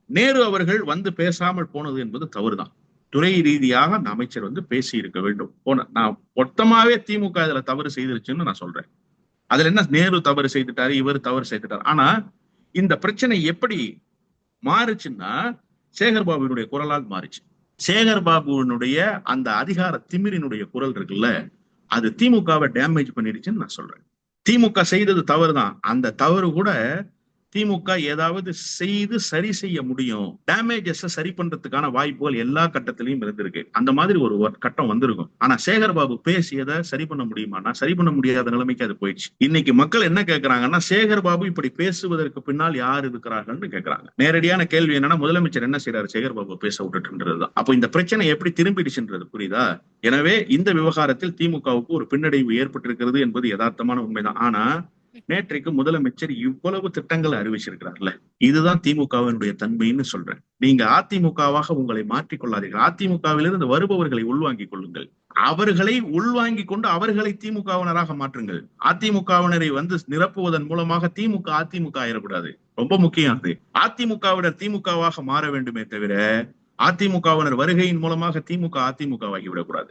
நேரு அவர்கள் வந்து பேசாமல் போனது என்பது தவறுதான். துறை ரீதியாக அந்த அமைச்சர் வந்து பேசி இருக்க வேண்டும். நான் மொத்தமாவே திமுக இதுல தவறு செய்திருச்சுன்னு நான் சொல்றேன். அதுல என்ன நேரு தவறு செய்துட்டாரு, இவர் தவறு செய்துட்டாரு. ஆனா இந்த பிரச்சனை எப்படி மாறுச்சுன்னா சேகர்பாபுவினுடைய குரலால் மாறுச்சு. சேகர்பாபுவினுடைய அந்த அதிகார திமிரினுடைய குரல் இருக்குல்ல, அது திமுகவை டேமேஜ் பண்ணிடுச்சுன்னு நான் சொல்றேன். திமுக செய்தது தவறுதான். அந்த தவறு கூட திமுக ஏதாவது செய்து சரி செய்ய முடியும். டேமேஜஸ் சரி பண்றதுக்கான வாய்ப்புகள் எல்லா கட்டத்திலையும் இருந்திருக்கு. அந்த மாதிரி ஒரு கட்டம் வந்திருக்கும். ஆனா சேகர்பாபு பேசியதை சரி பண்ண முடியுமானா சரி பண்ண முடியாத நிலைமைக்கு அது போயிடுச்சு. இன்னைக்கு மக்கள் என்ன கேட்கறாங்கன்னா, சேகர்பாபு இப்படி பேசுவதற்கு பின்னால் யார் இருக்கிறார்கள்னு கேட்கறாங்க. நேரடியான கேள்வி என்னன்னா, முதலமைச்சர் என்ன செய்யறாரு சேகர்பாபு பேச விட்டுட்டுன்றதுதான். அப்போ இந்த பிரச்சனை எப்படி திரும்பிடுச்சுன்றது புரியுதா? எனவே இந்த விவகாரத்தில் திமுகவுக்கு ஒரு பின்னடைவு ஏற்பட்டிருக்கிறது என்பது யதார்த்தமான உண்மைதான். ஆனா நேற்றைக்கு முதலமைச்சர் இவ்வளவு திட்டங்களை அறிவிச்சிருக்கிறார்ல, இதுதான் திமுகவினுடைய தன்மைன்னு சொல்றேன். நீங்க அதிமுகவாக உங்களை மாற்றிக்கொள்ளாதீர்கள். அதிமுகவிலிருந்து வருபவர்களை உள்வாங்கிக் கொள்ளுங்கள். அவர்களை உள்வாங்கிக் கொண்டு அவர்களை திமுகவினராக மாற்றுங்கள். அதிமுகவினரை வந்து நிரப்புவதன் மூலமாக திமுக அதிமுக ஆயிடக்கூடாது. ரொம்ப முக்கியம் அது. அதிமுகவினர் திமுகவாக மாற வேண்டுமே தவிர அதிமுகவினர் வருகையின் மூலமாக திமுக அதிமுக ஆகிவிடக்கூடாது.